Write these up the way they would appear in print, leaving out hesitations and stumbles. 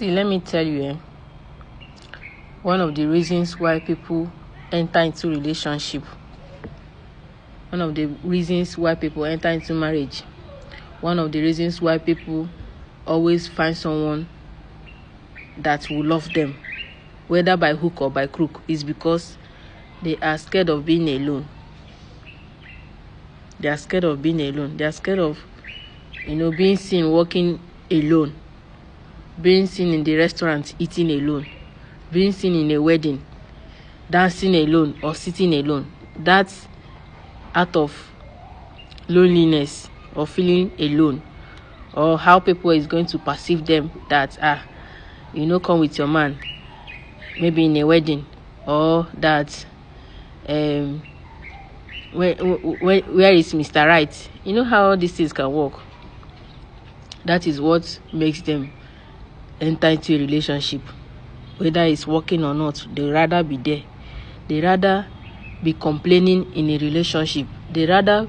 See, let me tell you, one of the reasons why people enter into relationship, one of the reasons why people enter into marriage, one of the reasons why people always find someone that will love them, whether by hook or by crook, is because they are scared of being alone. They are scared of being alone. They are scared of, being seen walking alone, being seen in the restaurant eating alone, being seen in a wedding dancing alone or sitting alone. That's out of loneliness or feeling alone, or how people is going to perceive them that come with your man, maybe in a wedding, or that where is Mr. Right? You know how these things can work. That is what makes them enter into a relationship, whether it's working or not. They rather be there. They rather be complaining in a relationship. They rather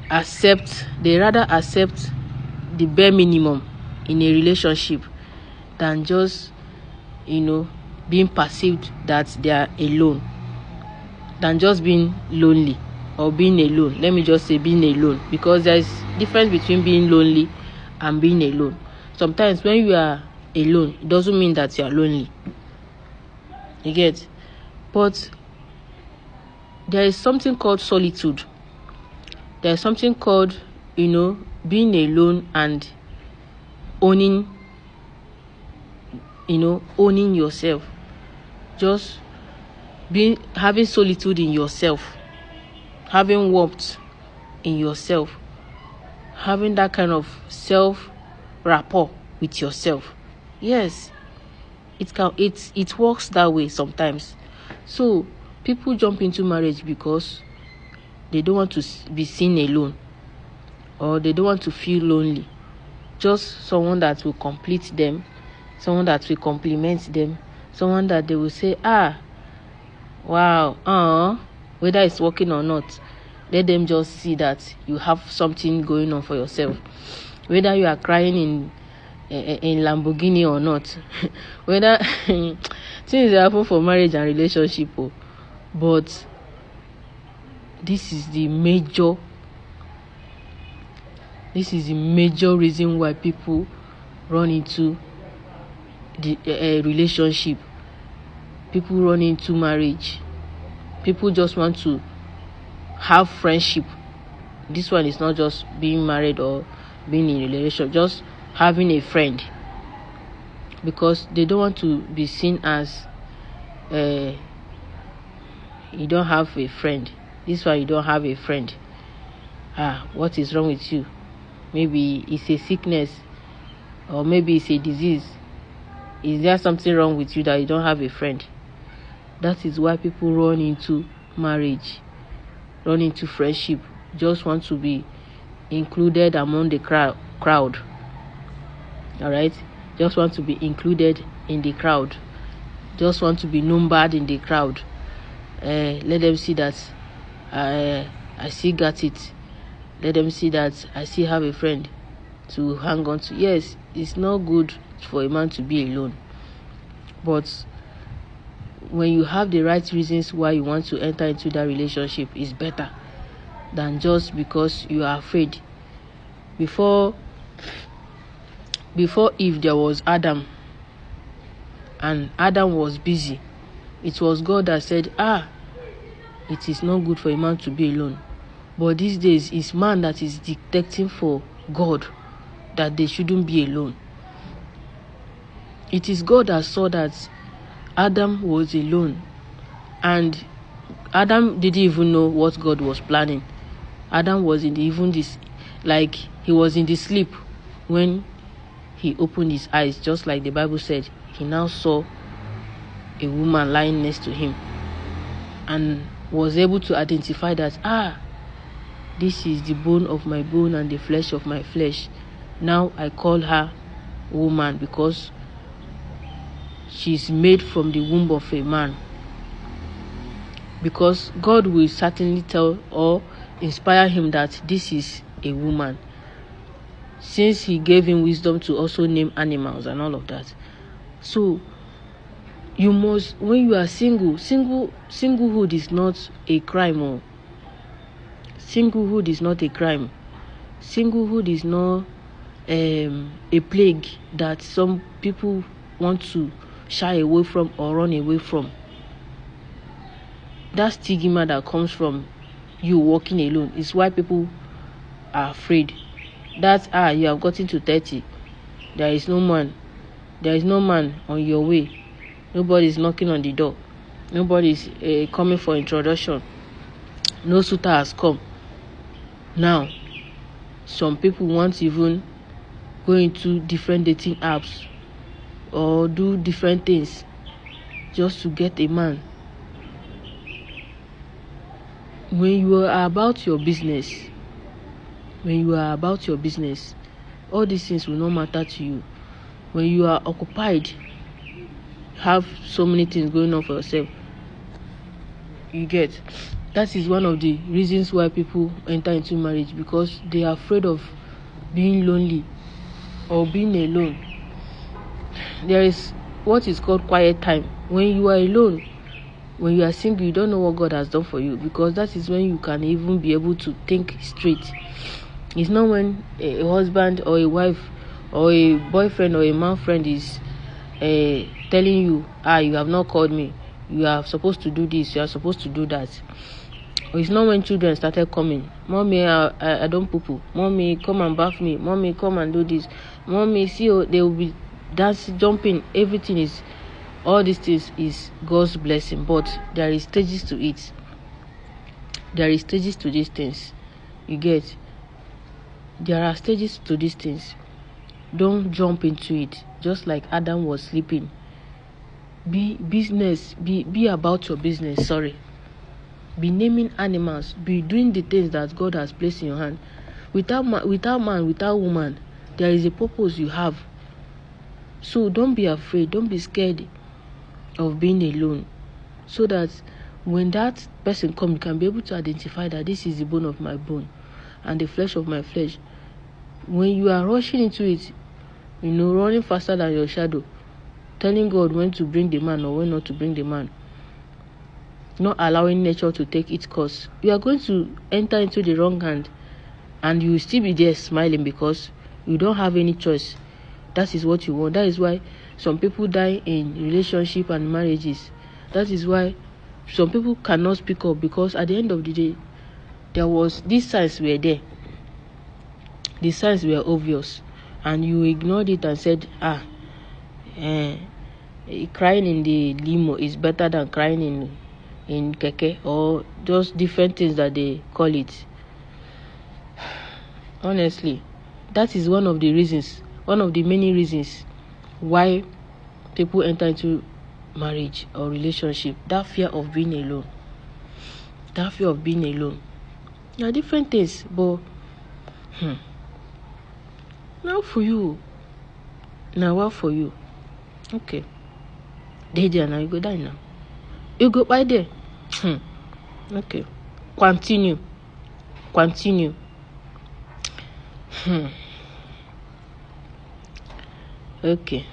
accept the bare minimum in a relationship than just being perceived that they are alone, than just being lonely or being alone. Let me just say being alone, because there is difference between being lonely and being alone. Sometimes when you are alone, it doesn't mean that you are lonely. You get? But there is something called solitude. There is something called, being alone and owning yourself. Just having solitude in yourself, having warmth in yourself, having that kind of self rapport with yourself. Yes, it works that way sometimes. So people jump into marriage because they don't want to be seen alone, or they don't want to feel lonely. Just someone that will complete them, someone that will compliment them, someone that they will say, wow, whether it's working or not, let them just see that you have something going on for yourself. Whether you are crying in Lamborghini or not, whether things happen for marriage and relationship, but this is the major reason why people run into the relationship. People run into marriage. People just want to have friendship. This one is not just being married or being in a relationship, just having a friend, because they don't want to be seen as you don't have a friend. This one, you don't have a friend. What is wrong with you? Maybe it's a sickness, or maybe it's a disease. Is there something wrong with you that you don't have a friend? That is why people run into marriage, run into friendship, just want to be included among the crowd. All right, just want to be included in the crowd, just want to be numbered in the crowd. Let them see that I still got it. Let them see that I still have a friend to hang on to. Yes, it's not good for a man to be alone, but when you have the right reasons why you want to enter into that relationship, it's better than just because you are afraid. Before Eve, there was Adam, and Adam was busy. It was God that said, it is not good for a man to be alone. But these days, it's man that is dictating for God that they shouldn't be alone. It is God that saw that Adam was alone, and Adam didn't even know what God was planning. Adam was he was in the sleep when he opened his eyes, just like the Bible said. He now saw a woman lying next to him, and was able to identify that this is the bone of my bone and the flesh of my flesh. Now I call her woman, because she's made from the womb of a man. Because God will certainly tell or inspire him that this is a woman. since he gave him wisdom to also name animals and all of that. So you must, when you are singlehood is not a crime. Oh. Singlehood is not a crime. Singlehood is not a plague that some people want to shy away from or run away from. That stigma that comes from you walking alone is why people are afraid. That you have gotten to 30, there is no man on your way. Nobody is knocking on the door. Nobody is coming for introduction. No suitor has come. Now, some people want even go into different dating apps or do different things just to get a man. When you are about your business, all these things will not matter to you. When you are occupied, have so many things going on for yourself, you get. That is one of the reasons why people enter into marriage, because they are afraid of being lonely or being alone. There is what is called quiet time. When you are alone, when you are single, you don't know what God has done for you, because that is when you can even be able to think straight. It's not when a husband or a wife or a boyfriend or a man friend is telling you, you have not called me, you are supposed to do this, you are supposed to do that. Or it's not when children started coming, mommy, I don't poo-poo, mommy, come and bath me, mommy, come and do this, mommy, see, they will be dancing, jumping, everything is, all these things is God's blessing, but there is stages to it. There is stages to these things. You get? There are stages to these things. Don't jump into it. Just like Adam was sleeping. Be about your business. Be naming animals. Be doing the things that God has placed in your hand. Without man, without woman, there is a purpose you have. So don't be afraid. Don't be scared of being alone, so that when that person comes, you can be able to identify that this is the bone of my bone and the flesh of my flesh. When you are rushing into it, running faster than your shadow, telling God when to bring the man or when not to bring the man, not allowing nature to take its course, you are going to enter into the wrong hand, and you will still be there smiling because you don't have any choice. That is what you want. That is why some people die in relationship and marriages. That is why some people cannot speak up, because at the end of the day, these signs were there. The signs were obvious, and you ignored it and said, crying in the limo is better than crying in keke, or just different things that they call it. Honestly, that is one of the many reasons why people enter into marriage or relationship. That fear of being alone. There are different things, but now for you. Now what for you? Okay. They there now, you go die now. You go by there. Okay. Continue. Okay.